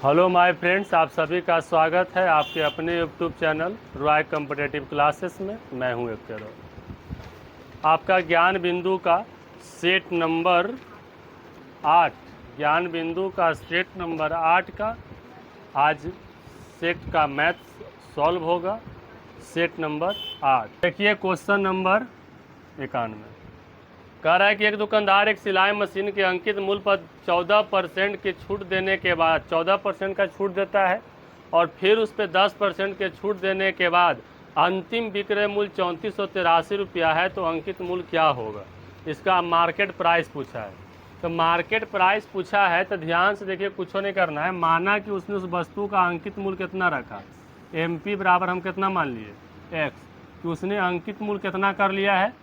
Hello my friends, आप सभी का स्वागत है आपके अपने YouTube channel Roy competitive classes में। मैं हूं एक आपका ज्ञान बिंदु का सेट नंबर 8 ज्ञान बिंदु का सेट नंबर 8 का आज सेट का मैथ सॉल्व होगा। सेट नंबर 8 देखिए, क्वेश्चन नंबर 91 कह रहा है कि एक दुकानदार एक सिलाई मशीन के अंकित मूल्य पर 14% की छूट देने के बाद 14% का छूट देता है और फिर उस पर 10% के छूट देने के बाद अंतिम विक्रय मूल्य 3483 रुपया है, तो अंकित मूल्य क्या होगा। इसका मार्केट प्राइस पूछा है। तो मार्केट प्राइस पूछा है तो ध्यान से देखिए, कुछ नहीं करना है। माना कि उसने उस वस्तु का अंकित मूल्य कितना रखा, MP बराबर हम कितना मान लिए x, कि उसने अंकित मूल्य कितना कर लिया है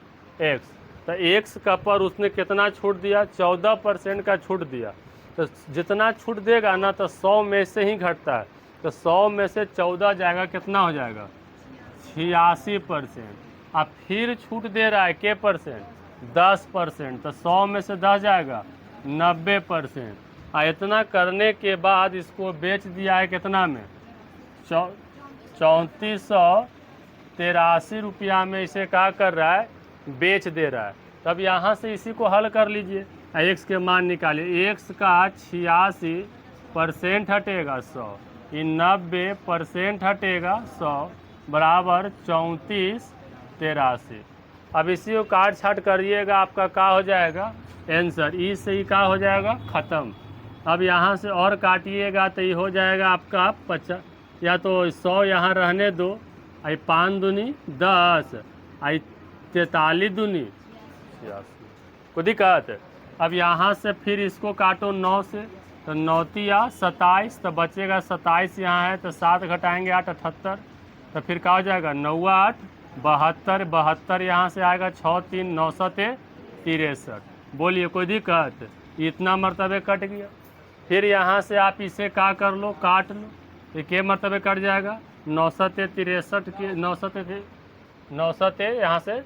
x। तो x का पर उसने कितना छूट दिया, 14% का छूट दिया। तो जितना छूट देगा ना, तो 100 में से ही घटता है। तो 100 में से 14 जाएगा, कितना हो जाएगा 86%। अब फिर छूट दे रहा है के परसेंट, 10%। तो 100 में से 10 जाएगा 90%। इतना करने के बाद इसको बेच दिया है कितना में, 3483 रुपया में इसे क्या कर रहा है, बेच दे रहा है। तब यहाँ से इसी को हल कर लीजिए, x के मान निकालिए। x का 86% हटेगा 100, 90% हटेगा 100 बराबर 3483। अब इसी को काट छाट करिएगा, आपका क्या हो जाएगा आंसर। ई से ही क्या हो जाएगा ख़त्म। अब यहाँ से और काटिएगा तो ये हो जाएगा आपका 50, या तो 100 यहाँ रहने दो, 5 दूनी 10, 43 दूनी 86, कोई दिक्कत। अब यहाँ से फिर इसको काटो 9 से, तो 9 तिया 27, तो बचेगा 27 यहाँ है, तो 7 घटाएंगे 8 78, तो फिर क्या हो जाएगा 9 8 72, 72 यहाँ से आएगा 6 3 963। बोलिए कोई दिक्कत। इतना मरतबे कट गया। फिर यहाँ से आप इसे क्या कर लो, काट लो, ये के मरतबे कट जाएगा 963 के 900 यहाँ से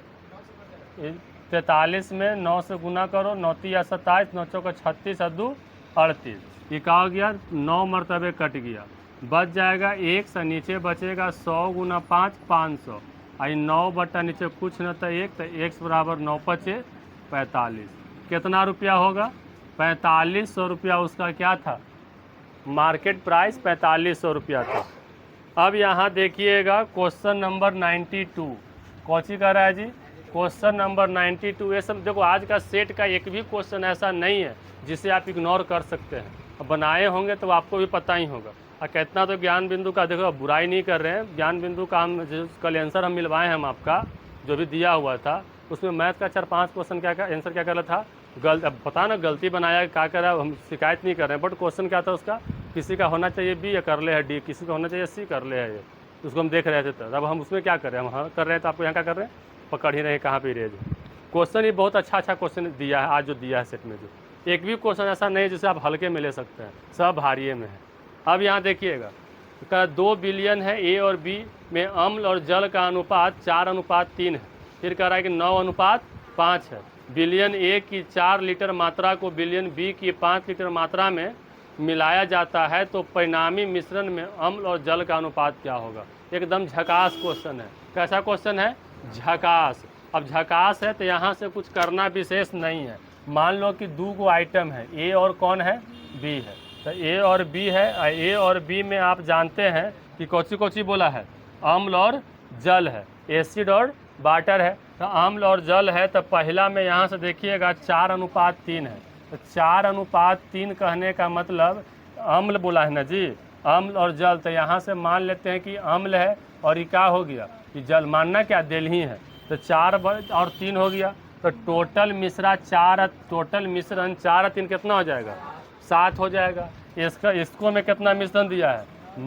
43 में 9 से गुना करो, 9 तिया 27, 9 चौका 36, 2 38। ये क्या हो गया 9 मरतबे कट गया। बच जाएगा 1 से, नीचे बचेगा 100 गुना 5 500, 9 बटा नीचे कुछ न तो 1, तो x बराबर 9 पचे 45। कितना रुपया होगा 4500 रुपया। उसका क्या था मार्केट प्राइस, 4500 रुपया था। अब यहाँ देखिएगा क्वेश्चन नंबर 92 कौची कर रहा है जी, क्वेश्चन नंबर 92। ये सब देखो, आज का सेट का एक भी क्वेश्चन ऐसा नहीं है जिसे आप इग्नोर कर सकते हैं। अब बनाए होंगे तो आपको भी पता ही होगा। और कितना तो ज्ञान बिंदु का देखो, बुराई नहीं कर रहे हैं, ज्ञान बिंदु का हम कल आंसर हम मिलवाए हैं, हम आपका जो भी दिया हुआ था उसमें मैथ का 4-5 क्वेश्चन क्या आंसर क्या कर रहा था, अब पता ना गलती बनाया क्या करा, हम शिकायत नहीं कर रहे हैं। बट क्वेश्चन क्या था उसका, किसी का होना चाहिए B या कर ले है D, किसी का होना चाहिए C कर ले है ये, उसको हम देख रहे थे। तब हम उसमें क्या कर रहे हैं, हम हाँ कर रहे हैं, तो आपको यहाँ क्या कर रहे हैं, पकड़ ही रहे कहाँ पे रहे। क्वेश्चन ये बहुत अच्छा क्वेश्चन दिया है आज जो दिया है सेट में, जो एक भी क्वेश्चन ऐसा नहीं है जिसे आप हल्के में ले सकते हैं, सब भारी में है। अब यहाँ देखिएगा, 2 बिलियन है A और B में अम्ल और जल का अनुपात 4:3 है। फिर कह रहा है कि 9:5 है। बिलियन A की 4 लीटर मात्रा को बिलियन B की 5 लीटर मात्रा में मिलाया जाता है, तो परिणामी मिश्रण में अम्ल और जल का अनुपात क्या होगा। एकदम झकास क्वेश्चन है। कैसा क्वेश्चन है, झकास। अब झकास है तो यहाँ से कुछ करना विशेष नहीं है। मान लो कि 2 आइटम है, A और कौन है, B है। तो A और B है, A और B में आप जानते हैं कि कौची बोला है, अम्ल और जल है, एसिड और वाटर है। तो अम्ल और जल है, तो पहला में यहाँ से देखिएगा 4:3 है। तो 4:3 कहने का मतलब अम्ल बोला है ना जी, अम्ल और जल। तो यहाँ से मान लेते हैं कि अम्ल है और ये क्या हो गया कि जल, मानना क्या दिल ही है। तो 4 और 3 हो गया, तो टोटल मिश्रण 4 3 कितना हो जाएगा 7 हो जाएगा। इसको में कितना मिश्रण दिया है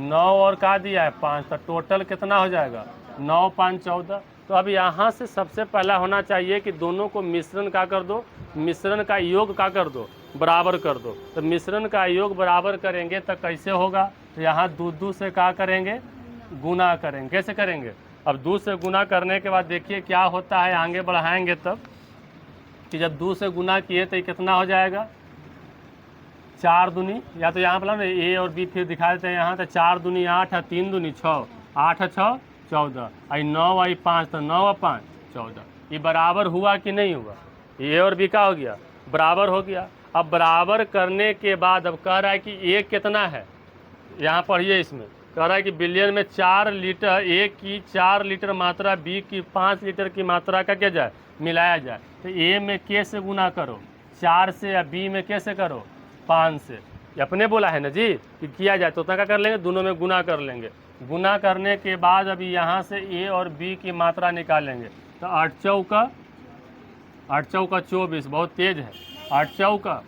9 और का दिया है 5, तो टोटल कितना हो जाएगा 9 5 14। तो अब यहाँ से सबसे पहला होना चाहिए कि दोनों को मिश्रण का कर दो, मिश्रण का योग का कर दो, बराबर कर दो। तो मिश्रण का योग बराबर करेंगे तो कैसे होगा, तो यहाँ 2 से क्या करेंगे, गुना करेंगे। कैसे करेंगे, अब 2 से गुना करने के बाद देखिए क्या होता है, आगे बढ़ाएंगे तब कि जब 2 से गुना किए तो ये कितना हो जाएगा 4 दूनी, या तो यहाँ पर ए और बी फिर दिखा देते हैं यहाँ, तो 4 दूनी 8 है, 3 दूनी 6, 8 6 14, आई 9 आई 5, तो 9 और 5 14। ये बराबर हुआ कि नहीं हुआ? ए और बी का हो गया, बराबर हो गया। अब बराबर करने के बाद अब कह रहा है कि ए कितना है, यहाँ पढ़िए, इसमें कह रहा है कि बिलियन में 4 लीटर, ए की 4 लीटर मात्रा, बी की 5 लीटर की मात्रा का क्या जाए, मिलाया जाए। तो ए में के से गुना करो 4 से, या बी में कैसे करो 5 से। ये अपने बोला है ना जी कि किया जाए, तो उतना क्या कर लेंगे, दोनों में गुना कर लेंगे। गुना करने के बाद अभी यहाँ से ए और बी की मात्रा निकालेंगे। तो 8 चौका 24, बहुत तेज है। 8 चौका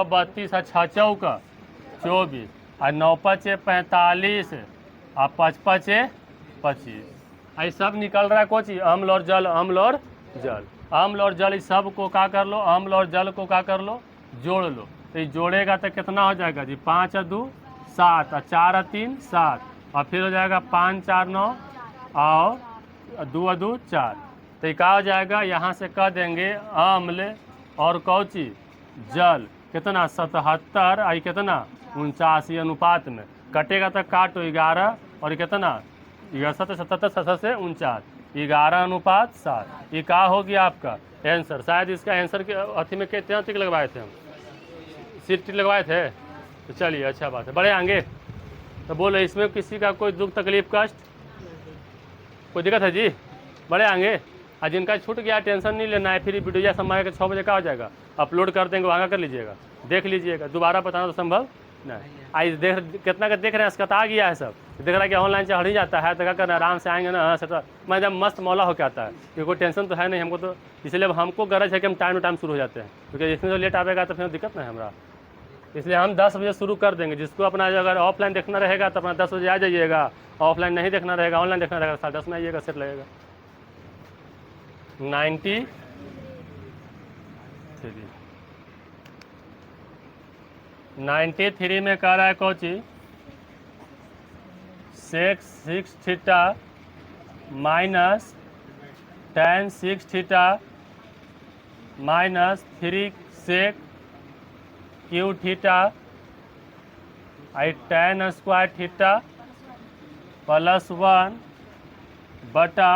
32, 6 चौका 24, और 9 पचे 45, और 5 पचे 25। ये सब निकल रहा है कोची, अम्ल और जल, अम्ल और जल, अम्ल और जल, इस सब को क्या कर लो, अम्ल और जल को क्या कर लो, जोड़ लो। तो ये जोड़ेगा तो कितना हो जाएगा जी, 5 और 2 7, और 4 और 3 7, और फिर हो जाएगा 5 4 9, और 2 और 2 4। तो ये क्या हो जाएगा, यहाँ से कह देंगे अम्ल और कौची जल कितना 77, और कितना 49 अनुपात में कटेगा तो काटो 11, और कितना 67 77 77 से 49, 11:7। ये क्या हो गया आपका आंसर। शायद इसका आंसर के अथी में कितना टिक लगवाए थे हम, सीट टिक लगवाए थे। तो चलिए अच्छा बात है, बढ़े आगे। तो बोलो इसमें किसी का कोई दुख तकलीफ कष्ट कोई दिक्कत है जी, बढ़े आगे। और जिनका छूट गया टेंशन नहीं लेना है, फिर वीडियो समय के 6 बजे का हो जाएगा, अपलोड कर देंगे, वहाँ कर लीजिएगा, देख लीजिएगा, दोबारा बताना तो संभव नहीं। आज देख कितना का देख रहे हैं, इसका आ गया है सब, देख रहा है कि ऑनलाइन चढ़ ही जाता है, तो क्या करना, आराम से आएंगे ना, मैं जब मस्त मौला होकर आता है, क्योंकि कोई टेंशन तो है नहीं हमको, तो इसलिए हमको गरज है कि हम टाइम टू टाइम शुरू हो जाते हैं, क्योंकि इसमें तो लेट आएगा तो फिर दिक्कत नहीं हमारा। इसलिए हम 10 बजे शुरू कर देंगे। जिसको अपना अगर ऑफलाइन देखना रहेगा तो अपना 10 बजे आ जाइएगा, ऑफलाइन नहीं देखना रहेगा, ऑनलाइन देखना रहेगा 10:30 में आइएगा, सेट लगेगा। 93 में कह रहा है कोची sec 6 theta minus tan 6 theta minus 3 sec क्यू थीटा आई tan स्क्वायर थीटा प्लस 1 बटा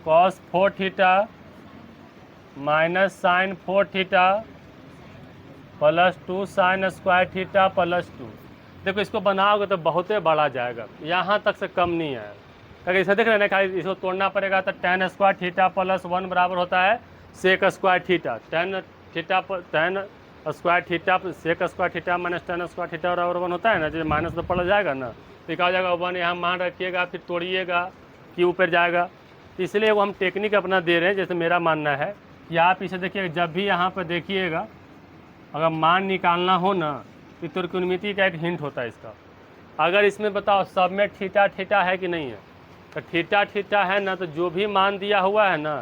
cos 4 theta minus sine 4 theta plus 2 sine square theta plus 2। देखो इसको बनाओगे तो बहुत बड़ा जाएगा, यहाँ तक से कम नहीं है, क्योंकि इसे देख रहे हैं खाली इसको तोड़ना पड़ेगा। तो tan स्क्वायर थीटा प्लस 1 बराबर होता है sec square theta, tan square theta sec square theta minus tan square theta बराबर 1 होता है ना, जो माइनस तो पड़ जाएगा ना, तो क्या हो जाएगा 1 यहाँ मान रखिएगा, फिर तोड़िएगा कि ऊपर जाएगा। इसलिए वो हम टेक्निक अपना दे रहे हैं। जैसे मेरा मानना है कि आप इसे देखिए, जब भी यहाँ पर देखिएगा अगर मान निकालना हो ना, तो त्रिकोणमिति का एक हिंट होता है इसका। अगर इसमें बताओ सब में थीटा थीटा है कि नहीं है, तो थीटा थीटा है ना, तो जो भी मान दिया हुआ है ना,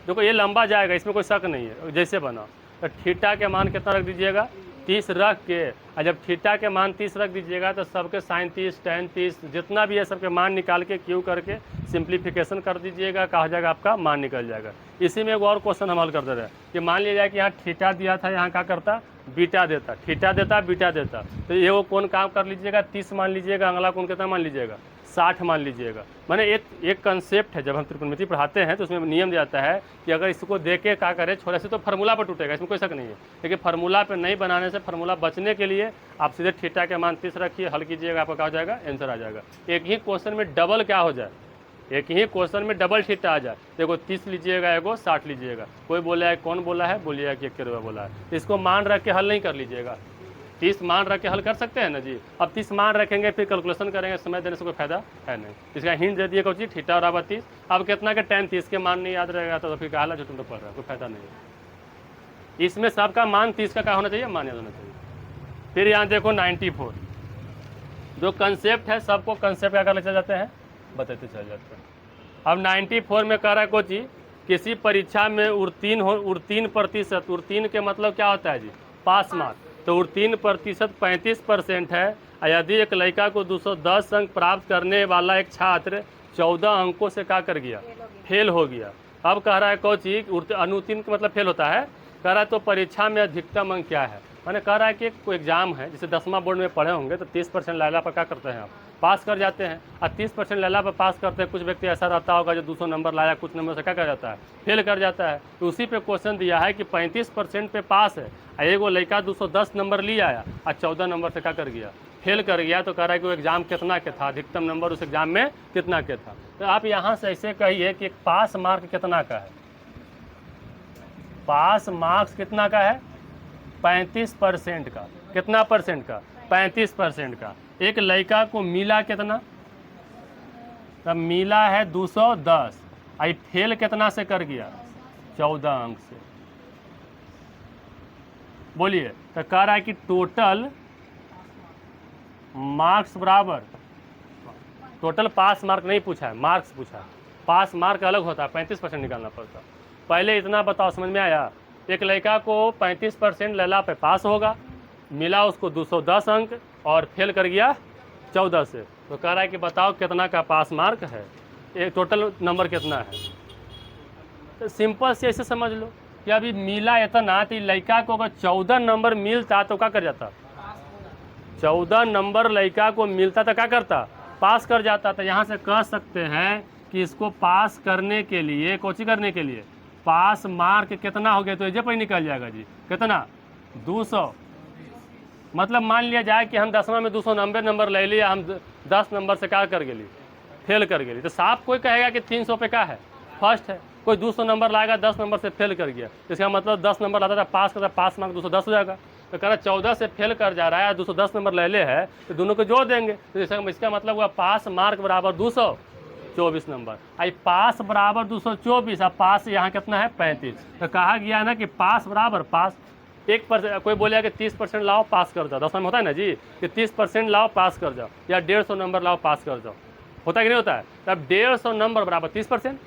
देखो ये लंबा जाएगा, इसमें कोई शक नहीं है। जैसे बना तो थीटा के मान कितना रख दीजिएगा 30 रख के, और जब थीटा के मान 30 रख दीजिएगा तो सबके साइन 30 tan 30 जितना भी है सबके मान निकाल के क्यू करके सिंप्लीफिकेशन कर दीजिएगा, कहा जाएगा आपका मान निकल जाएगा। इसी में एक और क्वेश्चन हम हल करते रहे कि मान लीजिए कि यहाँ थीटा दिया था, यहाँ क्या करता बीटा देता, थीटा देता बीटा देता, तो ये वो कौन काम कर लीजिएगा 30 मान लीजिएगा, अगला कौन कितना मान लीजिएगा 60 मान लीजिएगा। मैंने एक कंसेप्ट है, जब हम त्रिकोणमिति पढ़ाते हैं तो उसमें नियम दिया जाता है कि अगर इसको देख के क्या करें, छोटा से तो फार्मूला पर टूटेगा, इसमें कोई शक नहीं है, लेकिन फार्मूला पर नहीं बनाने से, फार्मूला बचने के लिए आप सीधे थीटा के मान 30 रखिए, हल कीजिएगा, आपका क्या हो जाएगा आंसर आ जाएगा। एक ही क्वेश्चन में डबल क्या हो जाए, एक ही क्वेश्चन में डबल थीटा आ जाए। देखो 30 लीजिएगा, एगो 60 लीजिएगा, कोई बोला है कौन बोला है, बोलिएगा कि 1 रुपया बोला है। इसको मान रख के हल नहीं कर लीजिएगा, 30 मान रख के हल कर सकते हैं ना जी। अब 30 मान रखेंगे फिर कैलकुलेशन करेंगे, समय देने से कोई फायदा है नहीं। इसका हिंट दे दिए कोई थीटा बराबर 30, अब कितना के tan 30 के मान नहीं याद रहेगा तो फिर काला झूठ तो पड़ रहा है, कोई फायदा नहीं है। इसमें सबका मान 30 का क्या होना चाहिए, मान याद होना चाहिए। फिर यहाँ देखो 94, जो कंसेप्ट है सबको कंसेप्ट क्या कर ले चल जाते हैं, बताते चल जाते हैं। अब 94 में कह रहा है कोची किसी परीक्षा में उत्तीर्ण प्रतिशत, उत्तीर्ण के मतलब क्या होता है जी पास मार्क, तो उत्तीर्ण प्रतिशत 35% है। यदि एक लड़का को 210 अंक प्राप्त करने वाला एक छात्र 14 अंकों से क्या कर गया, फेल हो गया। अब कह रहा है कोची अनुत्तीर्ण का मतलब फेल होता है, कह रहा है तो परीक्षा में अधिकतम अंक क्या है, मैंने कह रहा है कि कोई एग्जाम है, जैसे 10वां बोर्ड में पढ़े होंगे तो 30% लैला पर क्या करते हैं आप, पास कर जाते हैं, और 30% लैला पर पास करते हैं। कुछ व्यक्ति ऐसा रहता होगा जो 200 नंबर लाया, कुछ नंबर से क्या कर जाता है, फेल कर जाता है। तो उसी पे क्वेश्चन दिया है कि 35% पे पास है, एगो लड़का 210 नंबर ले आया और 14 नंबर से क्या कर गया, फेल कर गया। तो कह रहा है कि वो एग्जाम कितना के था, अधिकतम नंबर उस एग्जाम में कितना के था। तो आप यहाँ से ऐसे कहिए कि पास मार्क कितना का है, पास मार्क्स कितना का है, 35% का। कितना परसेंट का, 35% का। एक लड़का को मिला कितना, तब मिला है 210, आई फेल कितना से कर गया, 14 अंक से। बोलिए, तो कह रहा है कि टोटल मार्क्स बराबर, टोटल पास मार्क नहीं पूछा है, मार्क्स पूछा है। पास मार्क अलग होता है, 35% निकालना पड़ता। पहले इतना बताओ, समझ में आया। एक लड़का को 35% लैला पे पास होगा, मिला उसको 210 अंक और फेल कर गया 14 से। तो कह रहा है कि बताओ कितना का पास मार्क है, ये टोटल नंबर कितना है। तो सिंपल से ऐसे समझ लो कि अभी मिला इतना, तो लड़का को अगर 14 नंबर मिलता तो क्या कर जाता, 14 नंबर लड़का को मिलता तो क्या करता, पास कर जाता। तो यहाँ से कह सकते हैं कि इसको पास करने के लिए, कोचिंग करने के लिए पास मार्क कितना हो गया, तो ये पर निकल जाएगा जी, कितना, 200। मतलब मान लिया जाए कि हम 10वां में 290 नंबर ले लिया, हम 10 नंबर से क्या कर गए, फेल कर गए। तो साफ कोई कहेगा कि 300 पे क्या है, फर्स्ट है। कोई 200 नंबर लाएगा, 10 नंबर से फेल कर गया, इसका मतलब 10 नंबर लाता था, पास करता, पास मार्क 210 हो जाएगा। तो कह रहा 14 से फेल कर जा रहा है, 210 नंबर ले ले है, तो दोनों को जोड़ देंगे। तो इसका मतलब हुआ पास मार्क बराबर 224 नंबर। आई पास बराबर 224, अब पास यहाँ कितना है, 35। तो कहा गया ना कि पास बराबर पास 1%। कोई बोलेगा कि 30% लाओ पास कर जाओ, 10वां में होता है ना जी कि 30% लाओ पास कर जाओ, या 150 नंबर लाओ पास कर जाओ, होता है कि नहीं होता है। तब 150 नंबर बराबर 30%,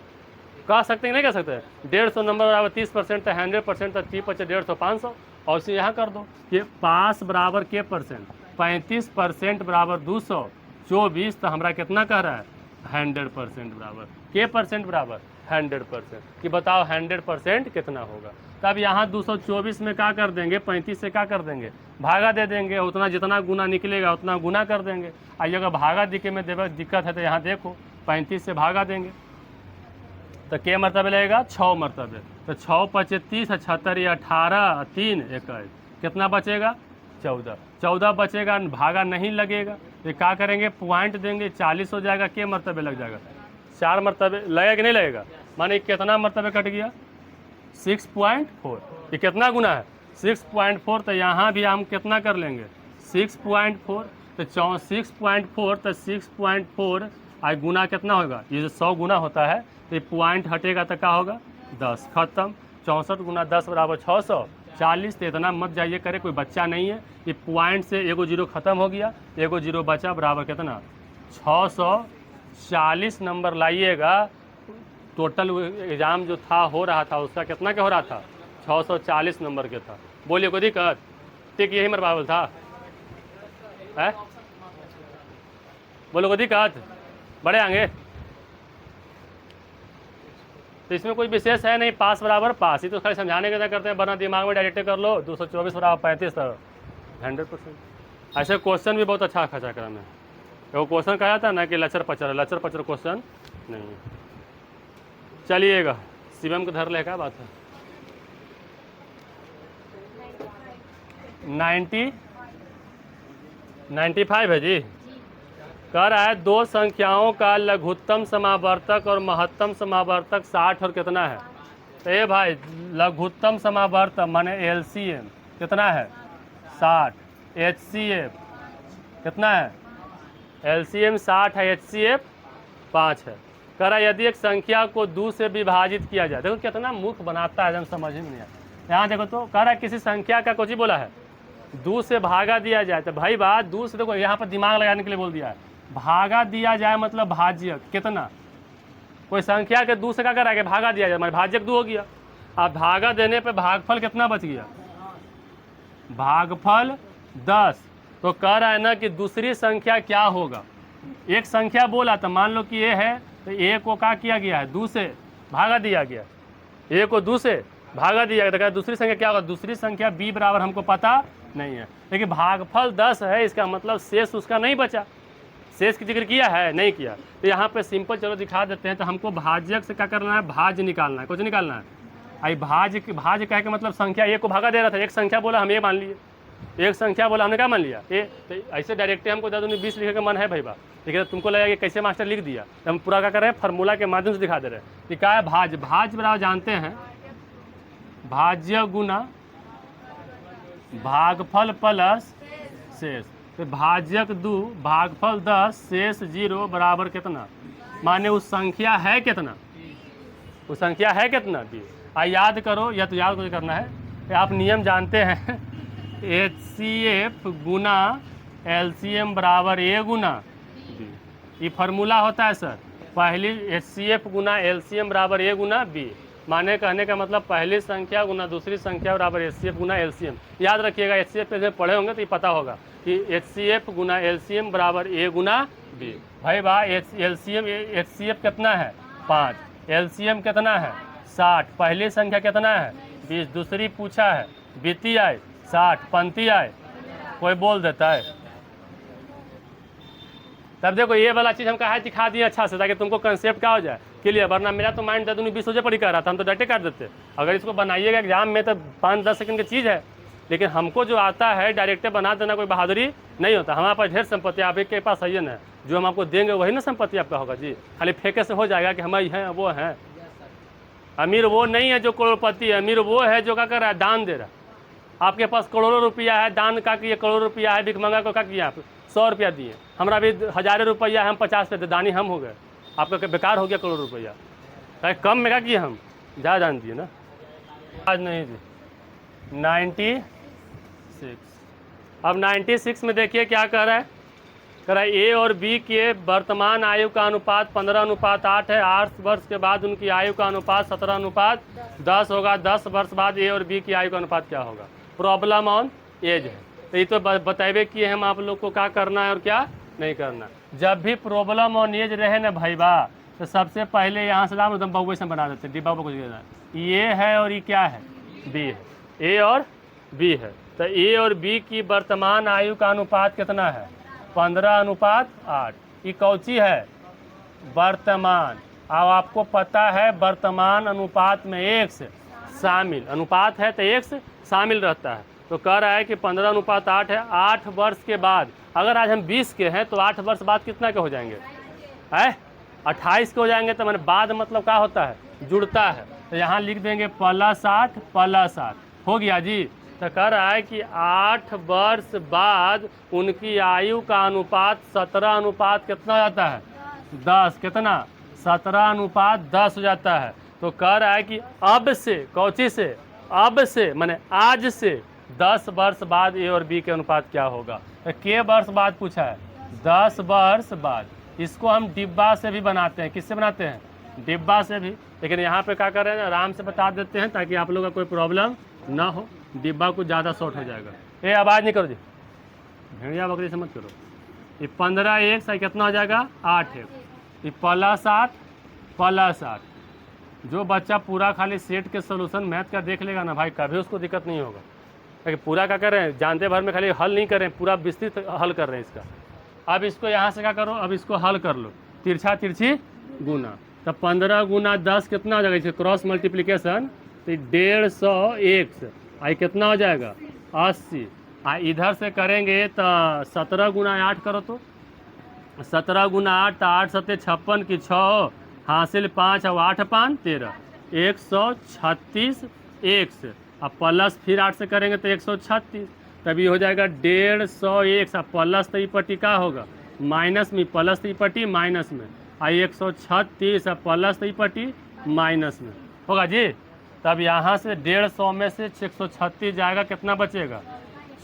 कह सकते हैं नहीं कह सकते, 150 नंबर बराबर 30%, तो 100%, तो 30 150 500। और इसे यहाँ कर दो कि पास बराबर के परसेंट, 35% बराबर 224, तो हमारा कितना कह रहा है, 100% बराबर, के परसेंट बराबर 100%। कि बताओ 100% कितना होगा। तब यहाँ 224 में क्या कर देंगे, 35 से क्या कर देंगे, भागा दे देंगे, उतना जितना गुना निकलेगा उतना गुना कर देंगे। और अगर भागा दिखे में दिक्कत है तो यहाँ देखो 35 से भागा देंगे, तो के मरतबे लगेगा, 6 मरतबे। तो 6 25 76 या 18 3 21, कितना बचेगा, 14। 14 बचेगा, भागा नहीं लगेगा, तो क्या करेंगे, पॉइंट देंगे, 40 हो जाएगा, के मरतबे लग जाएगा, 4 मरतबे लगेगा कि नहीं लगेगा। माने कितना मरतबे कट गया, 6.4। ये कितना गुना है, 6.4। तो यहाँ भी हम कितना कर लेंगे, 6.4। तो 6.4, तो 6.4 आई गुना कितना होगा, ये जो 100 गुना होता है, तो ये पॉइंट हटेगा तो क्या होगा, 10, खत्म। 64 गुना 10 बराबर 640। तो इतना मत जाइए करे, कोई बच्चा नहीं है। ये पॉइंट से एगो जीरो खत्म हो गया, एगो जीरो बचा, बराबर कितना, 640 नंबर लाइएगा। टोटल एग्ज़ाम जो था हो रहा था उसका कितना क्या हो रहा था, 640 नंबर के था। बोलिए कोई दिक्कत, ठीक यही मेरा बाबल था है? बोलो कोई दिक्कत, बड़े आएंगे। तो इसमें कोई विशेष है नहीं, पास बराबर पास ही, तो खाली समझाने के क्या करते हैं, वरना दिमाग में डायरेक्ट कर लो, 224 बराबर 35, तो 100%। ऐसे क्वेश्चन भी बहुत अच्छा खासा करना है। वो क्वेश्चन कहा था ना कि लचर पचर क्वेश्चन नहीं है। चलिएगा, शिवम को धर ले, क्या बात है, 95 है जी। कह रहा है दो संख्याओं का लघुत्तम समावर्तक और महत्तम समावर्तक 60 और कितना है। तो ये भाई लघुत्तम समावर्तक माने LCM कितना है, 60। HCF कितना है, LCM 60 है, HCF 5 है। कह रहा है यदि एक संख्या को 2 से विभाजित किया जाए, देखो कितना मूर्ख बनाता है, एकदम समझ में नहीं आता। यहाँ देखो तो कह रहा है किसी संख्या का कुछ ही बोला है, 2 से भागा दिया जाए। तो भाई बात 2 से, देखो यहाँ पर दिमाग लगाने के लिए बोल दिया है, भागा दिया जाए मतलब भाज्य कितना, कोई संख्या के 2 से क्या करा के भागा दिया जाए, मतलब भाज्यक 2 हो गया। अब भागा देने पे भागफल कितना बच गया, भागफल 10। तो कह रहा है ना कि दूसरी संख्या क्या होगा, एक संख्या बोला तो मान लो कि ये है, तो ए को क्या किया गया है, 2 से भागा दिया गया, ए को 2 से भागा दिया, तो दूसरी संख्या क्या होगा, दूसरी संख्या b बराबर हमको पता नहीं है, लेकिन भागफल 10 है, इसका मतलब शेष उसका नहीं बचा, शेष की जिक्र किया है नहीं किया। तो यहाँ पे सिंपल चलो दिखा देते हैं। तो हमको भाजक से क्या करना है, भाज्य निकालना है, कुछ निकालना है। आई भाज्य कहे के मतलब संख्या एक को भागा दे रहा था, एक संख्या बोला हम ये मान लिए, एक संख्या बोला हमने क्या मान लिया ए। तो ऐसे डायरेक्ट हमको ज़्यादा 20 लिखे का मन है भाई बा, लेकिन तुमको लगा कि कैसे मास्टर लिख दिया, तो हम पूरा क्या कर रहे हैं, फार्मूला के माध्यम से दिखा दे रहे हैं कि क्या है भाज्य। भाज्य बराबर जानते हैं भाज्य गुना भागफल प्लस शेष। तो भाजक 2 भागफल 10 शेष 0 बराबर कितना, माने उस संख्या है कितना, उस संख्या है कितना b। याद करो, या तो याद कुछ करना है, आप नियम जानते हैं HCF गुना LCM बराबर a गुना b, ये फार्मूला होता है सर। पहली HCF गुना LCM बराबर a गुना b, माने कहने का मतलब पहली संख्या गुना दूसरी संख्या बराबर HCF गुना LCM। याद रखिएगा, HCF पे पढ़े होंगे तो ये पता होगा कि HCF गुना LCM बराबर a गुना b। भाई LCM HCF कितना है 5, LCM कितना है 60, पहली संख्या कितना है 20, दूसरी पूछा है बीती आए 60, पंक्ति आए कोई बोल देता है। तब देखो ये वाला चीज़ हम कहा दिखा दिए अच्छा से, ताकि तुमको कंसेप्ट क्या हो जाए क्लियर, वरना मेरा तो माइंड 20 बजे पढ़ी कर रहा था, हम तो डटे काट देते। अगर इसको बनाइएगा एग्जाम में तो 5-10 सेकंड की चीज़ है, लेकिन हमको जो आता है डायरेक्टर बना देना कोई बहादुरी नहीं होता। हमारे पास ढेर संपत्ति, आप एक के पास है ना, जो हम आपको देंगे वही ना संपत्ति आपका होगा जी। खाली फेंके से हो जाएगा कि हमारे हैं वो हैं। अमीर वो नहीं है जो करोड़पति है, अमीर वो है जो क्या कर रहा है, दान दे रहा है। आपके पास करोड़ों रुपया है, दान का किए करोड़ों रुपया है, भिखमंगा को क्या किया आप 100 रुपया दिए, हमारा भी 1000 रुपया है, हम 50 पे दानी हम हो गए, आपका बेकार हो गया करोड़ रुपया। चाहे कम में क्या किए हम, ज़्यादा दान दिए ना। आज नहीं जी 96। अब 96 में देखिए क्या कह रहा है, कह रहा है ए और बी के वर्तमान आयु का अनुपात 15:8 है। 8 वर्ष के बाद उनकी आयु का अनुपात 17:10 होगा। 10 वर्ष बाद ए और बी की आयु का अनुपात क्या होगा। प्रॉब्लम ऑन एज है, तो ये तो बताइए कि हम आप लोग को क्या करना है और क्या नहीं करना। जब भी प्रॉब्लम ऑन एज रहे ना भाई बा, तो सबसे पहले यहाँ से लाम एकदम बहु से बना देते, डिब्बा कुछ ये है और ये क्या है बी है, ए और बी है। तो ए और बी की वर्तमान आयु का अनुपात कितना है 15:8। ये कौची है वर्तमान। अब आपको पता है वर्तमान अनुपात में x शामिल, अनुपात है तो x शामिल रहता है। तो कह रहा है कि 15:8 है। 8 वर्ष के बाद, अगर आज हम 20 के हैं तो 8 वर्ष बाद कितना के हो जाएंगे है 28 के हो जाएंगे। तो मैंने बाद मतलब क्या होता है जुड़ता है, तो यहाँ लिख देंगे +8 हो गया जी। तो कह रहा है कि 8 वर्ष बाद उनकी आयु का अनुपात 17 कितना हो जाता है 10, कितना 17:10 हो जाता है। तो कह रहा है कि अब से कौची से, अब से माने आज से 10 वर्ष बाद ए और बी के अनुपात क्या होगा। तो के वर्ष बाद पूछा है 10 वर्ष बाद। इसको हम डिब्बा से भी बनाते हैं, किससे बनाते हैं डिब्बा से भी, लेकिन यहाँ पे क्या कर रहे हैं आराम से बता देते हैं ताकि आप लोगों का कोई प्रॉब्लम ना हो। डिब्बा कुछ ज़्यादा शॉर्ट हो जाएगा। ये आवाज़ नहीं करो जी, भेड़िया बकरी से मत करो। ये 15 एक से कितना हो जाएगा 8 एक, ये +8 जो बच्चा पूरा खाली सेट के सोल्यूशन मैथ का देख लेगा ना भाई, कभी उसको दिक्कत नहीं होगा। लेकिन पूरा क्या कर रहे हैं जानते भर में खाली हल नहीं कर रहे हैं, पूरा विस्तृत हल कर रहे हैं इसका। अब इसको यहाँ से क्या करो, अब इसको हल कर लो, तिरछा तिरछी गुना। तो 15 गुना 10 कितना हो जाएगा, इसे क्रॉस मल्टीप्लिकेशन तो 150x आई कितना हो जाएगा 80। इधर से करेंगे तो 17 गुना 8 करो, तो 17 गुना 8 तो 8 7 56 की 6 हासिल 5 और 8 5 13 136 x। अब प्लस फिर 8 से करेंगे तो 136, तभी हो जाएगा 150x। अब प्लस तो पट्टी का होगा माइनस में, प्लस तो पट्टी माइनस में, 136 अब प्लस तो पट्टी माइनस में होगा जी। तब यहाँ से 150 में से 136 जाएगा, कितना बचेगा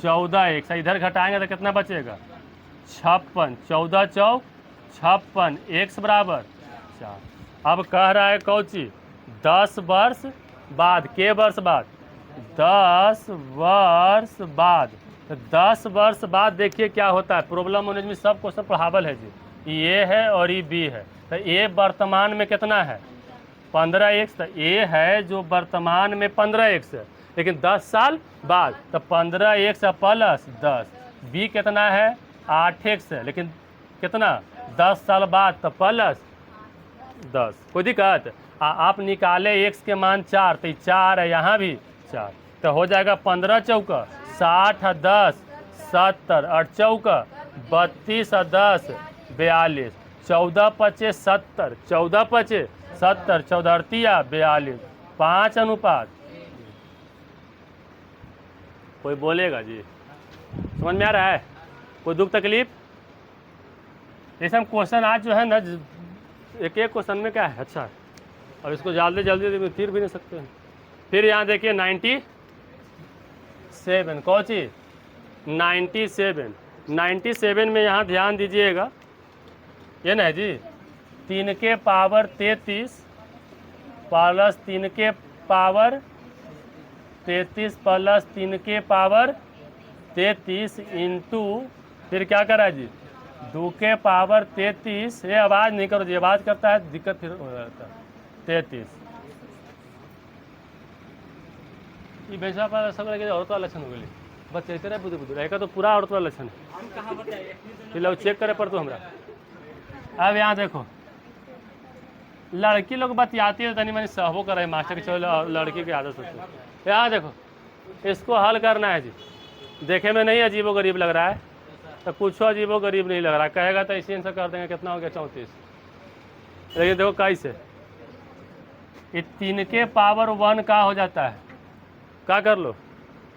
14x। इधर घटाएंगे तो कितना बचेगा 56, 14 चौक 56, x बराबर 4। अब कह रहा है कौची 10 वर्ष बाद, के वर्ष बाद 10 वर्ष बाद। तो 10 वर्ष बाद देखिए क्या होता है। प्रॉब्लम होने में सब क्वेश्चन पढ़ावल है जी, ये है और ये बी है। तो ए वर्तमान में कितना है 15x, तो ए है जो वर्तमान में 15x है, लेकिन 10 साल बाद, तो 15x प्लस 10। बी कितना है 8x है, लेकिन कितना 10 साल बाद, तो प्लस 10। कोई दिक्कत? आप निकाले x के मान 4, तो 4 है, यहाँ भी 4, तो हो जाएगा 15 चौका 60, 10 70, और चौका 32 और 10 42, 14 पचे 70, 14 पचे 70, 14 अड़तिया 42, 5 अनुपात। कोई बोलेगा जी? समझ में आ रहा है? कोई दुख तकलीफ? जैसे हम क्वेश्चन आज जो है ना, एक एक क्वेश्चन में क्या है, अच्छा है, और इसको जल्दी जल्दी फिर भी नहीं सकते हैं। फिर यहाँ देखिए 97, कौन सी 97 में यहाँ ध्यान दीजिएगा, ये ना है जी, 3 के पावर 33 प्लस 3 के पावर 33 प्लस 3 के पावर 33 इंटू, फिर क्या करा जी 2 के पावर 33, ये आवाज़ नहीं करो जी, आवाज़ करता है दिक्कत फिर हो जाता है, 33। ये वैसा पर सब लगे औरत वाला लक्षण हो गई, बस चलते रहे बुद्धि बुद्धि रहेगा तो पूरा औरत वाला लक्षण है। फिर लोग चेक करे पर तो हमरा। अब यहाँ देखो, लड़की लोग बतियाती है तनी मनी सहबो कर रहे मास्टर के, चलो लड़की की आदत होती है। यहाँ देखो, इसको हल करना है जी, देखे में नहीं अजीबो गरीब लग रहा है, तो कुछ अजीबो गरीब नहीं लग रहा, कहेगा तो इसी से कर देंगे, कितना हो गया 34। लेकिन देखो कैसे, ये 3 के पावर 1 का हो जाता है, क्या कर लो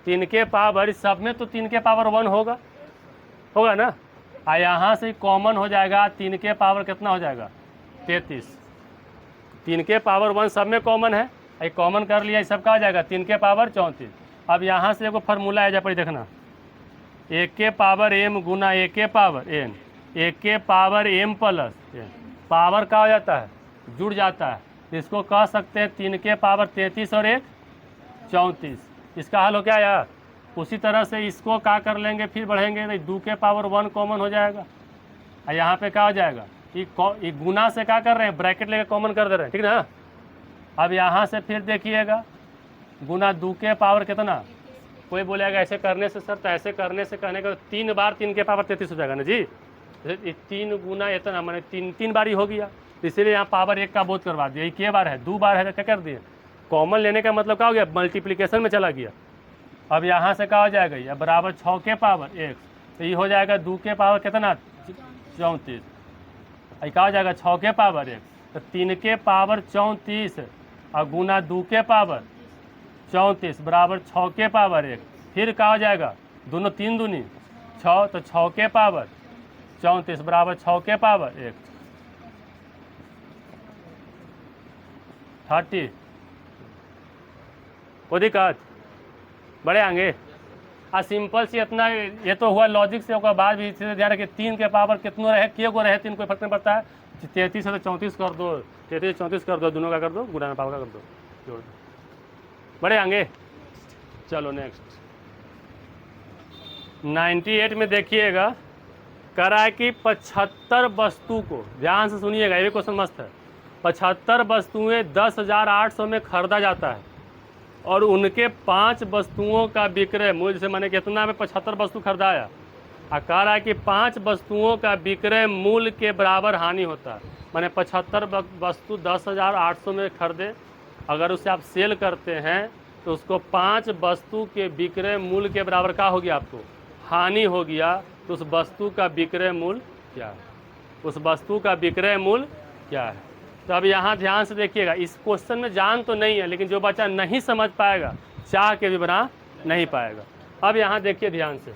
3 के पावर, सब में तो 3 के पावर 1 होगा ना, और यहाँ से कॉमन हो जाएगा 3 के पावर कितना हो जाएगा 33, 3 के पावर 1 सब में कॉमन है, ये कॉमन कर लिया, सब का हो जाएगा 3 के पावर 34। अब यहाँ से एगो फार्मूला है, जब देखना 1 के पावर m गुना 1 के पावर n, 1 के power m plus n, power का हो जाता है जुड़ जाता है, इसको कह सकते हैं 3 के पावर 33 और 1 34। इसका हल हो क्या यार? उसी तरह से इसको क्या कर लेंगे, फिर बढ़ेंगे नहीं, 2 के पावर 1 कॉमन हो जाएगा, और यहाँ पे क्या हो जाएगा, ये गुना से क्या कर रहे हैं, ब्रैकेट लेके कॉमन कर दे रहे हैं, ठीक ना। अब यहाँ से फिर देखिएगा गुना 2 के पावर कितना, कोई बोलेगा ऐसे करने से सर, तो ऐसे करने से कहने का 3 बार 3 के पावर 33 हो जाएगा ना जी, 3 गुना इतना मैंने 3 बार ही हो गया, इसीलिए यहाँ पावर 1 का बोध करवा दिया। ये बार है 2 बार है, तो क्या कर दिए, कॉमन लेने का मतलब क्या हो गया, मल्टीप्लिकेशन में चला गया। अब यहाँ से क्या हो जाएगा, ये बराबर 6 के पावर 1, तो ये हो जाएगा 2 के पावर कितना 34, क्या हो जाएगा 6 के पावर 1, तो 3 के पावर 34 और गुना 2 के पावर 34 बराबर 6 के पावर 1, फिर क्या हो जाएगा, दोनों 3 दूनी 6, तो 6 के पावर 34 बराबर 6 के पावर 1, 30। कोई दिक्कत? बड़े आएंगे सिंपल सी इतना, ये तो हुआ लॉजिक से, उसके बाद भी सीधे ध्यान रखिए 3 के पावर कितनों रहे, के को रहे 3, कोई फर्क नहीं पड़ता है, 33 है तो 34 कर दो, 33 34 कर दो, दोनों का कर दो, गुणा में पावर का कर दो, जोड़ दो। बड़े आएंगे। चलो नेक्स्ट 98 में देखिएगा, कह रहा है कि 75 वस्तु को, ध्यान से सुनिएगा, ये क्वेश्चन मस्त है, 75 वस्तुएं 10,800 में खरीदा जाता है और उनके 5 वस्तुओं का विक्रय मूल्य, जैसे मैंने कितना में 75 वस्तु खरीदाया, और कह रहा है कि 5 वस्तुओं का विक्रय मूल्य के बराबर हानि होता है। मैंने 75 वस्तु 10,800 में खरीदे, अगर उसे आप सेल करते हैं तो उसको 5 वस्तु के विक्रय मूल्य के बराबर क्या हो गया, आपको हानि हो गया, तो उस वस्तु का विक्रय मूल्य क्या है, उस वस्तु का विक्रय मूल्य क्या है। तो अब यहाँ ध्यान से देखिएगा, इस क्वेश्चन में जान तो नहीं है, लेकिन जो बच्चा नहीं समझ पाएगा चाह के भी बना नहीं पाएगा। अब यहाँ देखिए ध्यान से,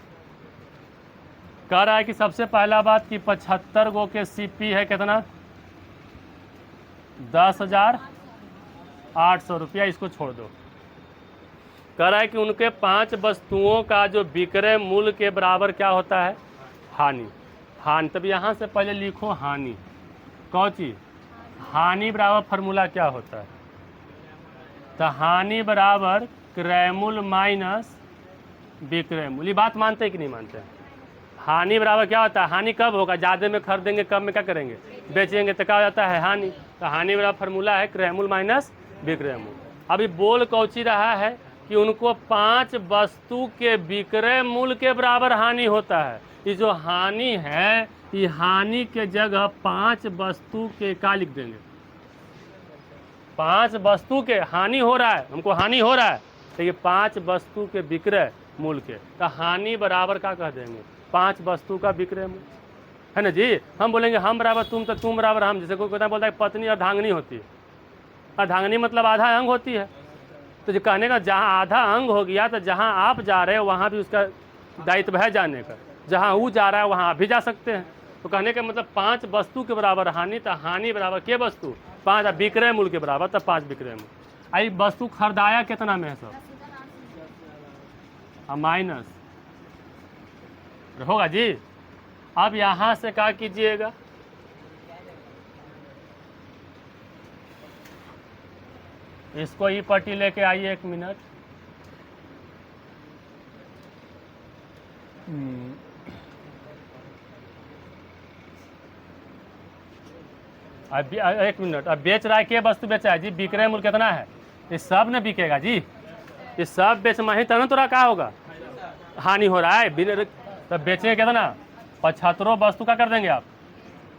कह रहा है कि सबसे पहला बात कि 75 गो के सीपी है कितना 10,800 रुपया, इसको छोड़ दो। कह रहा है कि उनके 5 वस्तुओं का जो विक्रय मूल्य के बराबर क्या होता है, हानि। हानि, तब यहाँ से पहले लिखो हानि, कौन चीज, हानि बराबर फार्मूला क्या होता है, तो हानि बराबर क्रय मूल्य माइनस विक्रय मूल्य। ये बात मानते हैं कि नहीं मानते हैं? हानि बराबर क्या होता है, हानि कब होगा, ज़्यादा में खरीदेंगे, कम में क्या करेंगे, बेचेंगे, तो क्या हो जाता है हानि। तो हानि बराबर फार्मूला है क्रय मूल माइनस विक्रय मूल। अभी बोल कौची रहा है कि उनको 5 वस्तु के विक्रय मूल्य के बराबर हानि होता है। ये जो हानि है, ये हानि के जगह 5 वस्तु के का लिख देंगे, 5 वस्तु के हानि हो रहा है, हमको हानि हो रहा है, तो ये 5 वस्तु के विक्रय मूल्य के, तो हानि बराबर का कह देंगे 5 वस्तु का विक्रय मूल्य, है ना जी। हम बोलेंगे हम बराबर तुम, तो तुम बराबर हम। जैसे कोई कहता बोलता है पत्नी अर्धांगिनी होती है, अर्धांगिनी मतलब आधा अंग होती है। तो जो कहने का जहाँ आधा अंग हो गया, तो जहाँ आप जा रहे हो वहाँ भी उसका दायित्व है जाने का, जहाँ वो जा रहा है वहाँ आप भी जा सकते हैं। तो कहने का मतलब 5 वस्तु के बराबर हानि, तो हानि बराबर के वस्तु 5 विक्रय मूल्य के बराबर, तब 5 विक्रय मूल्य। आई वस्तु खरीदाया कितना में है सब, माइनस होगा जी। अब यहाँ से क्या कीजिएगा, इसको ई पट्टी लेके आइए 1 मिनट। अब 1 मिनट, अब बेच रहा है के वस्तु बेचा है जी, विक्रय मूल्य कितना है, ये सब ने बिकेगा जी, ये सब बेचना ही तब तो क्या होगा, हानि हो रहा है। तब बेचेंगे कितना, 75 वस्तु का कर देंगे आप,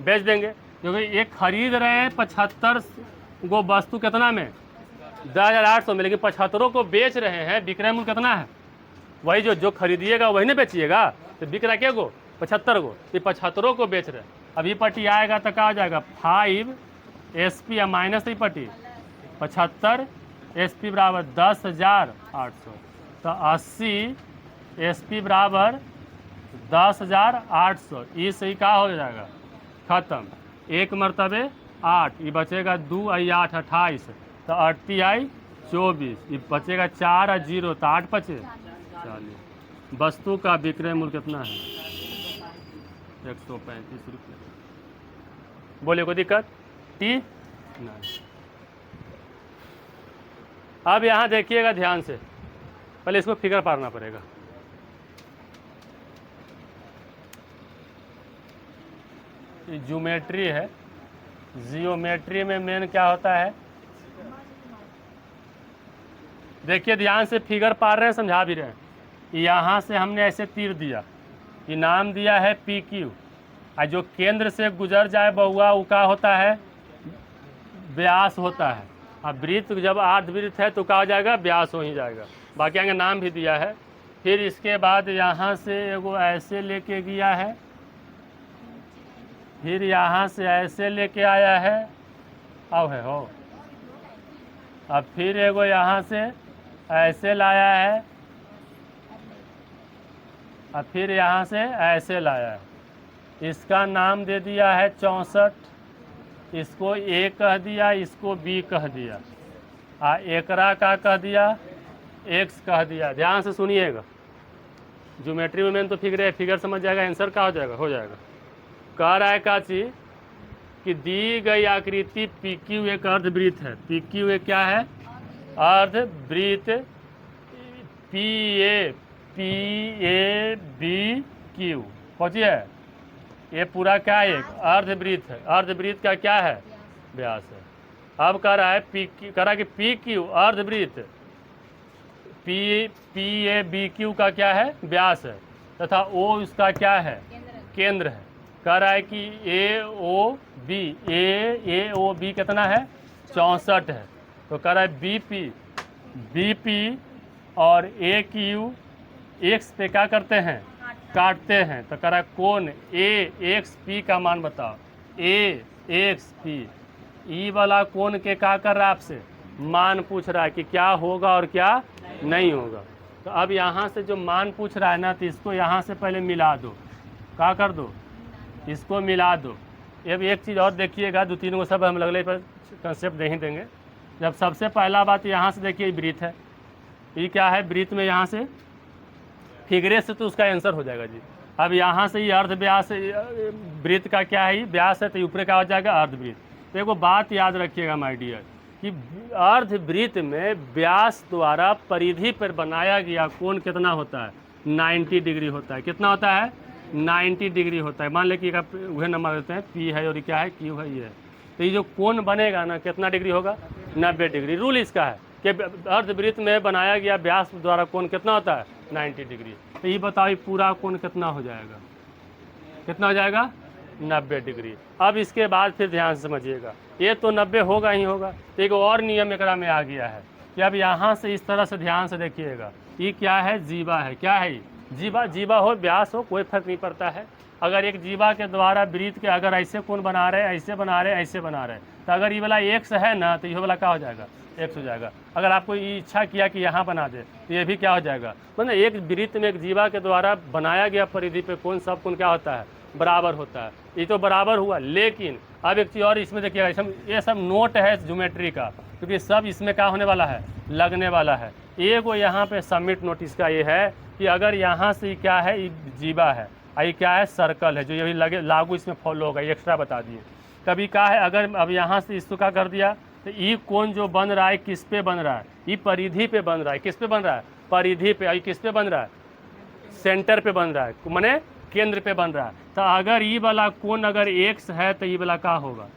बेच देंगे, क्योंकि ये खरीद रहे हैं 75 गो वस्तु कितना में 10,800 में, लेकिन 75 को बेच रहे हैं, विक्रय मूल्य कितना है, वही जो खरीदिएगा वही ना बेचिएगा, तो बिक रहा क्या गो 75 गो, ये 75 को बेच रहे हैं। अभी पट्टी आएगा तो क्या हो जाएगा 5 SP या माइनस ही पट्टी 75 SP बराबर 10,800, तो 80 SP बराबर 10,800, ये सही का हो जाएगा खत्म। 1 मरतबे 8, ये बचेगा 2 आई 8 28, तो 8 आई 24, ये बचेगा 4 और 0, तो 8 बचे 40। वस्तु का विक्रय मूल्य कितना है 135 रुपये। बोले कोई दिक्कत टी नहीं। अब यहाँ देखिएगा ध्यान से, पहले इसको फिगर पारना पड़ेगा। ज्योमेट्री है, जियोमेट्री में मेन क्या होता है, देखिए ध्यान से, फिगर पार रहे हैं, समझा भी रहे हैं। यहाँ से हमने ऐसे तीर दिया, ये नाम दिया है PQ, और जो केंद्र से गुजर जाए बहुआ वो क्या होता है, व्यास होता है। अब वृत्त जब अर्धवृत्त है तो क्या हो जाएगा, व्यास हो ही जाएगा। बाकी आगे नाम भी दिया है। फिर इसके बाद यहाँ से एगो ऐसे लेके गया है, फिर यहाँ से ऐसे लेके आया है, अब है हो, अब फिर एगो यहाँ से ऐसे लाया है, अब फिर यहाँ से ऐसे लाया है। इसका नाम दे दिया है 64, इसको A कह दिया, इसको B कह दिया, एकरा का कह दिया X कह दिया। ध्यान से सुनिएगा, ज्योमेट्री में मेन तो फिगर समझ जाएगा, आंसर का हो जाएगा। कह रहा है का चीज कि दी गई आकृति PQ एक अर्धवृत्त है। PQ एक क्या है, अर्धवृत्त, PABQ पहुँची है, ये पूरा क्या है, एक अर्धवृत्त है। अर्धवृत्त का क्या है, व्यास है। अब कह रहा है कि PQ अर्धवृत्त, PABQ का क्या है, व्यास है, तथा O इसका क्या है, केंद्र है। कह रहा है कि AOB कितना है, 64 है। तो कह रहा है BP और AQ X पे क्या करते हैं, काटते हैं। तो कह रहा है कौन AXP का मान बताओ, AXP, ई वाला कौन के क्या कर रहा है, आपसे मान पूछ रहा है कि क्या होगा और क्या नहीं होगा। तो अब यहाँ से जो मान पूछ रहा है ना, तो इसको यहाँ से पहले मिला दो, क्या कर दो, इसको मिला दो। अब एक चीज़ और देखिएगा, 2-3 को सब हम लगले पर कंसेप्ट दे ही देंगे। जब सबसे पहला बात यहाँ से देखिए वृत्त है, ये क्या है, वृत्त में यहाँ से फिगरे से तो उसका आंसर हो जाएगा जी। अब यहाँ से ये अर्ध व्यास, वृत्त का क्या है, व्यास है, तो ऊपर का हो जाएगा अर्धवृत्त। तो एगो बात याद रखिएगा माय डियर, कि अर्धवृत्त में व्यास द्वारा परिधि पर बनाया गया कोण कितना होता है, 90 डिग्री होता है। कितना होता है, 90 डिग्री होता है। मान लें कि वह नंबर देते हैं, P है और क्या है, Q है, ये है। तो ये जो कोण बनेगा ना कितना डिग्री होगा, 90 डिग्री। रूल इसका है कि अर्धवृत्त में बनाया गया व्यास द्वारा कोण कितना होता है, 90 डिग्री। तो ये बताओ पूरा कोण कितना हो जाएगा, कितना हो जाएगा, 90 डिग्री। अब इसके बाद फिर ध्यान से समझिएगा, ये तो 90 होगा ही होगा। तो एक और नियम एकरा में आ गया है कि अब यहाँ से इस तरह से ध्यान से देखिएगा, ये क्या है, जीवा है। क्या है, जीवा। जीवा हो व्यास हो कोई फर्क नहीं पड़ता है। अगर एक जीवा के द्वारा वृत्त के अगर ऐसे कोण बना रहे, ऐसे बना रहे, ऐसे बना रहे, तो अगर ये वाला x है ना, तो ये वाला क्या हो जाएगा, x हो जाएगा। अगर आपको ये इच्छा किया कि यहाँ बना दे, तो ये भी क्या हो जाएगा। मतलब एक वृत्त में एक जीवा के द्वारा बनाया गया परिधि पे कोण, सब कोण क्या होता है, बराबर होता है। ये तो बराबर हुआ, लेकिन अब एक चीज़ और इसमें देखिएगा, ये सब नोट है ज्योमेट्री का, क्योंकि सब इसमें क्या होने वाला है, लगने वाला है। एगो यहाँ पे सबमिट नोटिस का ये है कि अगर यहाँ से क्या है, ये जीवा है, ये क्या है, सर्कल है, जो ये लगे लागू इसमें फॉलो होगा, एक्स्ट्रा बता दिए। कभी क्या है, अगर अब यहाँ से इसको क्या कर दिया, तो ये कोण जो बन रहा है किस पे बन रहा है, ये परिधि पे बन रहा है। किस पे बन रहा है, परिधि पे। ये किस पे बन रहा है, सेंटर पे बन रहा है, माने केंद्र पे बन रहा है। तो अगर ये वाला कोण अगर x है तो ये वाला क्या होगा,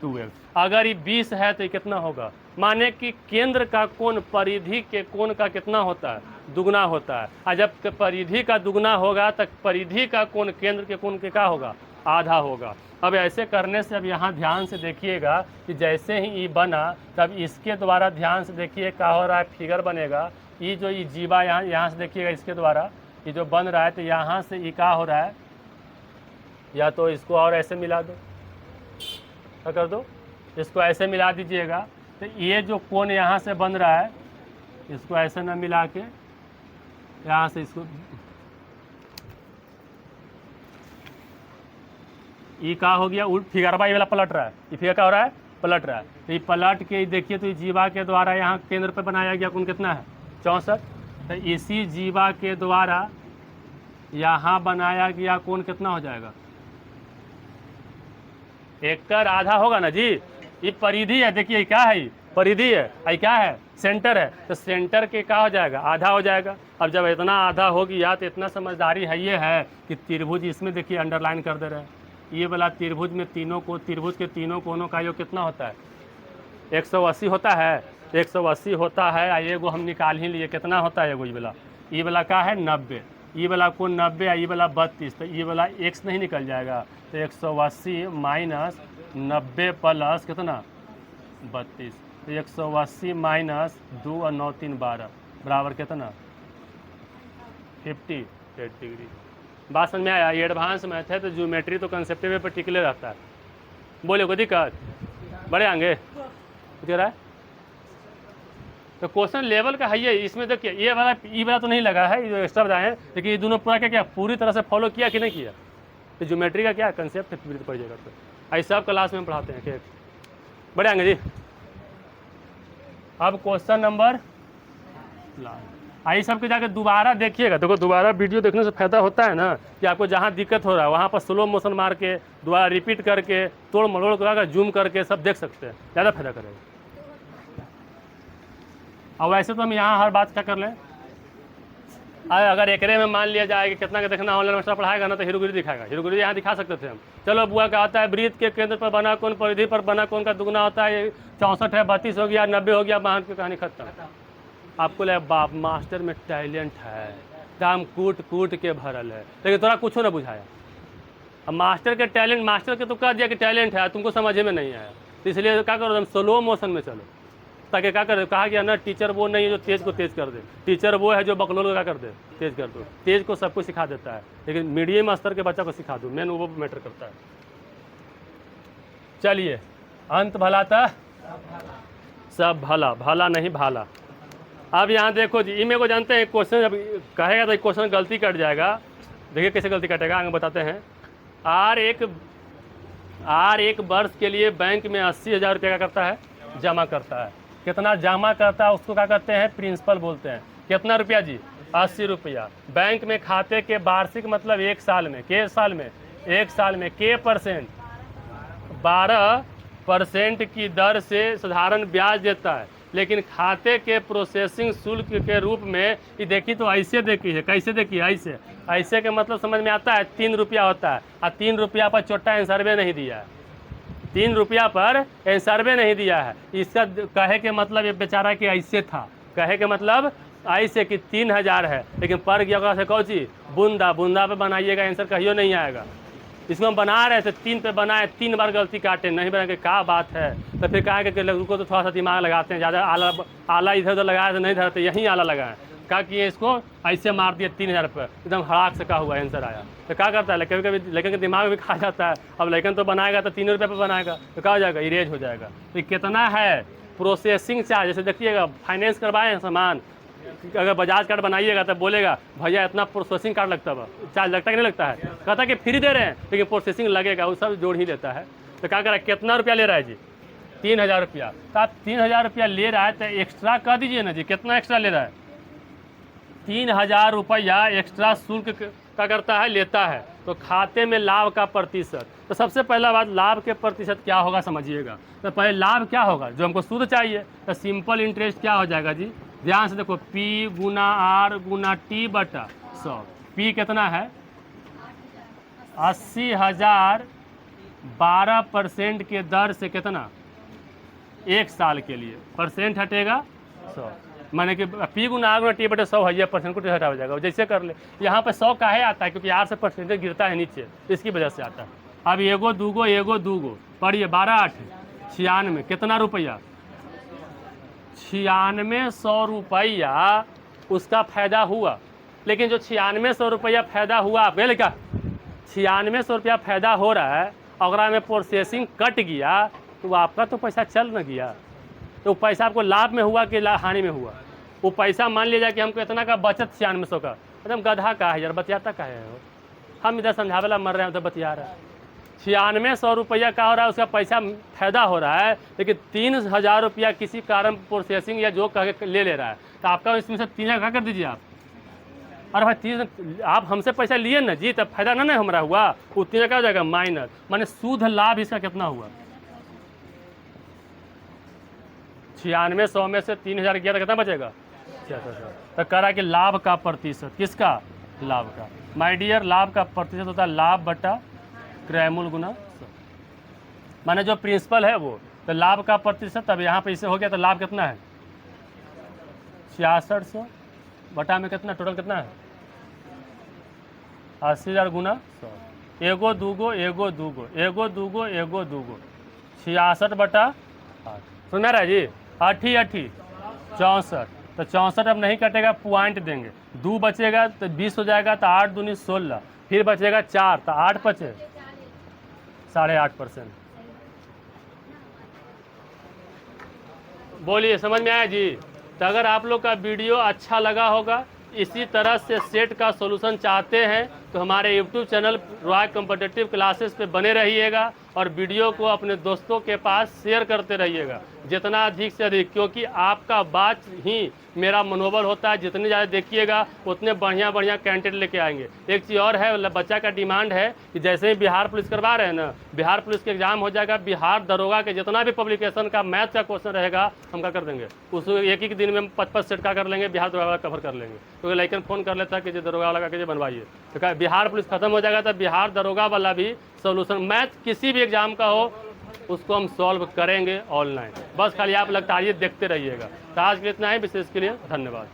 2x। अगर ये 20 है तो ये कितना होगा, माने कि केंद्र का कोण परिधि के कोण का कितना होता है, दुगना होता है। और जब परिधि का दुगना होगा तो परिधि का कोण केंद्र के कोण के क्या होगा, आधा होगा। अब ऐसे करने से अब यहाँ ध्यान से देखिएगा कि जैसे ही ये बना, तब इसके द्वारा ध्यान से देखिए क्या हो रहा है, फिगर बनेगा। ये जो ये जीवा यहाँ से देखिएगा, इसके द्वारा ये जो बन रहा है, तो यहाँ से ये क्या हो रहा है, या तो इसको और ऐसे मिला दो, क्या कर दो, इसको ऐसे मिला दीजिएगा। तो ये जो कोण यहाँ से बन रहा है, इसको ऐसे न मिला के यहाँ से इसको, ये क्या हो गया, उल्ट फिगर ये वाला पलट रहा है, ये फिगर क्या हो रहा है, पलट रहा है। तो ये पलट के देखिए, तो ये जीवा के द्वारा यहाँ केंद्र पे बनाया गया कोण कितना है, 64। तो इसी जीवा के द्वारा यहाँ बनाया गया कोण कितना हो जाएगा, 1 आधा होगा ना जी। ये परिधि है, देखिए क्या है, परिधि है, ये क्या है, सेंटर है। तो सेंटर के क्या हो जाएगा, आधा हो जाएगा। अब जब इतना आधा हो गया तो इतना समझदारी है, ये है कि त्रिभुज इसमें देखिए अंडरलाइन कर दे रहे हैं। ये वाला त्रिभुज में त्रिभुज के तीनों कोनों का योग कितना होता है, 180 होता है, 180 होता है। ये हम निकाल ही लिए, कितना होता है ये वाला क्या है, 90। ये वाला कोण 90, ये वाला 32। तो ये वाला x नहीं निकल जाएगा, तो 180 माइनस 90 प्लस कितना, 32। तो 180 माइनस 2 और 9 3 12 बराबर कितना, 58 डिग्री। बात समझ में आया। ये एडवांस मैथ है, तो ज्योमेट्री तो कंसेप्ट पे टिकले रहता है। बोले कोई दिक्कत, बड़े आगे कह रहा है। तो क्वेश्चन लेवल का है ये। इसमें देखिए ये वाला तो नहीं लगा है, ये जो एक्स्ट्रा बताए हैं, लेकिन ये दोनों पूरा क्या पूरी तरह से फॉलो किया कि नहीं किया। तो ज्योमेट्री का क्या कंसेप्ट पड़ जाएगा, तो ऐसा सब क्लास में पढ़ाते हैं। बड़े आगे जी। अब क्वेश्चन नंबर, आई सब के जाकर दोबारा देखिएगा। देखो दोबारा वीडियो देखने से फायदा होता है ना, कि आपको जहाँ दिक्कत हो रहा है वहाँ पर स्लो मोशन मार के दोबारा रिपीट करके तोड़ मरोड़ कर जूम करके सब देख सकते हैं, ज़्यादा फायदा करेगा। और वैसे तो हम यहाँ हर बात क्या कर लें, अगर एकरे में मान लिया जाए कि कितना का देखना ऑनलाइन मास्टर पढ़ाएगा ना, तो हीरोगिरी दिखाएगा। हीरोगिरी यहाँ दिखा सकते थे हम। चलो बुआ का आता है, वृत्त के केंद्र पर बना कोण परिधि पर बना कोण का दुगना होता है। 64 है, 32 हो गया, 90 हो गया, महान की कहानी खत्म। आपको लगे बाप मास्टर में टैलेंट है, दाम कूट कूट के भरल है, लेकिन तोरा कुछ ना बुझाया। अब मास्टर के टैलेंट, मास्टर के तो कह दिया कि टैलेंट है, तुमको समझ में नहीं आया, तो इसलिए क्या करो, हम स्लो मोशन में चलो, ताकि क्या कर, कहा गया ना, टीचर वो नहीं है जो तेज को तेज कर दे, टीचर वो है जो बकलोल को क्या कर दे, तेज कर दो। तेज को सब कुछ सिखा देता है, लेकिन मीडियम स्तर के बच्चा को सिखा दो, मेन वो मैटर करता है। चलिए, अंत भला था सब भला, भला नहीं भाला। अब यहाँ देखो जी, इमें को जानते हैं क्वेश्चन जब कहेगा तो क्वेश्चन गलती कट जाएगा। देखिए कैसे गलती कटेगा, आगे बताते हैं। आर एक वर्ष के लिए बैंक में 80,000 रुपये का करता है, जमा करता है। कितना जमा करता है उसको क्या करते हैं, प्रिंसिपल बोलते हैं। कितना रुपया जी, 80 रुपया। बैंक में खाते के वार्षिक मतलब 1 साल में, के साल में, 1 साल में के परसेंट, 12% की दर से साधारण ब्याज देता है, लेकिन खाते के प्रोसेसिंग शुल्क के रूप में ये देखी तो ऐसे देखी है, कैसे देखी है, ऐसे ऐसे के मतलब समझ में आता है, 3 रुपया होता है, और 3 रुपया पर छोटा आंसर भी नहीं दिया है। ₹3 पर आंसरवे नहीं दिया है। इसका कहे के मतलब ये बेचारा कि ऐसे था, कहे के मतलब ऐसे कि 3000 है, लेकिन पर गया ओकरा से कौन चीज बूंदा, बूंदा पे बनाइएगा आंसर कहियो नहीं आएगा। इसमें हम बना रहे थे 3 पे बनाए, 3 बार गलती काटे, नहीं बना के क्या बात है। तो फिर कहा कि रुको तो थोड़ा सा दिमाग लगाते हैं, ज़्यादा आला इधर उधर लगाया तो नहीं धरते, यहीं आला लगाए। क्या किए इसको ऐसे मार दिए 3000 पर, एकदम हड़ाक से कहा हुआ आंसर आया। तो क्या करता है कभी कभी लेकिन के दिमाग भी खा जाता है। अब लेकिन तो बनाएगा तो ₹3 पर बनाएगा तो क्या हो जाएगा, इरेज हो जाएगा। तो कितना है प्रोसेसिंग चार्ज, जैसे देखिएगा फाइनेंस करवाए सामान, अगर बजाज कार्ड बनाइएगा तो बोलेगा भैया इतना प्रोसेसिंग कार्ड लगता है, चार्ज लगता है कि नहीं लगता है, कहता कि फ्री दे रहे हैं लेकिन प्रोसेसिंग लगेगा, वो सब जोड़ ही देता है। तो क्या करा, कितना रुपया ले रहा है जी, ₹3000। तो आप ₹3000 ले रहा है तो एक्स्ट्रा कर दीजिए ना जी, कितना एक्स्ट्रा ले रहा है, ₹3000 एक्स्ट्रा शुल्क क्या करता है, लेता है। तो खाते में लाभ का प्रतिशत, तो सबसे पहला बात लाभ के प्रतिशत क्या होगा समझिएगा। तो पहले लाभ क्या होगा, जो हमको शुद्ध चाहिए, तो सिंपल इंटरेस्ट क्या हो जाएगा जी, ध्यान से देखो, P गुना R गुना T बटा 100। P कितना है 80,000, 12% के दर से कितना 1 साल के लिए, परसेंट हटेगा 100, माने कि P गुना R गुना T बटा 100 है, ये परसेंट को हटा हो जाएगा। जैसे कर ले, यहाँ पे 100 काहे आता है, क्योंकि R से परसेंटेज गिरता है नीचे, इसकी वजह से आता है। अब एगो दूगो पढ़िए, 12 8 96, कितना रुपया, 9600 उसका फायदा हुआ। लेकिन जो 9600 फायदा हुआ, आपके लिखा 9600 फायदा हो रहा है, अगर में प्रोसेसिंग कट गया तो आपका तो पैसा चल न गया। तो पैसा आपको लाभ में हुआ कि हानि में हुआ, वो पैसा मान लीजिए कि हमको इतना का बचत 9600 का, एकदम गधा का है यार, बतियाता का है, हम इधर समझावेला मर रहे हैं, उधर बतिया रहे हैं। 9600 का हो रहा है, उसका पैसा फायदा हो रहा है, लेकिन 3000 किसी कारण प्रोसेसिंग या जो कह के ले रहा है, तो आपका इसमें से 3000 क्या कर दीजिए आप। अरे भाई 30 आप हमसे पैसा लिए ना जी, तब फायदा ना हमारा हुआ, वो 3000 क्या हो जाएगा माइनस, माने शुद्ध लाभ इसका कितना हुआ, 9600 में से 3000 गया तो कितना बचेगा 6600। तो कह रहा कि लाभ का प्रतिशत, किसका, लाभ का। माय डियर, लाभ का प्रतिशत होता है लाभ बटा क्रयमूल्य गुना 100, माने जो प्रिंसिपल है वो, तो लाभ का प्रतिशत, अब यहाँ पे इसे हो गया तो लाभ कितना है 6600 बटा में कितना, टोटल कितना है 80,000 गुना 100, एगो दूगो 66 बटा 8, सुन रहा है जी, 8 64। तो 64 अब नहीं कटेगा, पॉइंट देंगे, 2 बचेगा तो 20 हो जाएगा, तो 8 दूनी 16, फिर बचेगा 4, तो 8 बचे 8.5%। बोलिए समझ में आया जी। तो अगर आप लोग का वीडियो अच्छा लगा होगा, इसी तरह से सेट का सॉल्यूशन चाहते हैं, तो हमारे YouTube channel Roy competitive classes पे बने रहिएगा और वीडियो को अपने दोस्तों के पास शेयर करते रहिएगा, जितना अधिक से अधिक, क्योंकि आपका बात ही मेरा मनोबल होता है। जितने ज़्यादा देखिएगा उतने बढ़िया कैंडिडेट लेके आएंगे। एक चीज़ और है, बच्चा का डिमांड है कि जैसे ही बिहार पुलिस करवा रहे हैं ना, बिहार पुलिस के एग्जाम हो जाएगा, बिहार दरोगा के जितना भी पब्लिकेशन का मैथ का क्वेश्चन रहेगा हम क्या कर देंगे, उसको एक ही दिन में हम 5-5 सेट का कर लेंगे, बिहार दरोगा वाला कवर कर लेंगे। क्योंकि लेकिन फ़ोन कर लेता है कि जो दरोगा वाला का बनवाइए, तो बिहार पुलिस खत्म हो जाएगा तो बिहार दरोगा वाला भी सोल्यूशन, मैथ किसी भी एग्जाम का हो उसको हम सॉल्व करेंगे ऑनलाइन। बस खाली आप लगातार देखते रहिएगा। तो आज के लिए इतना ही, विशेष के लिए धन्यवाद।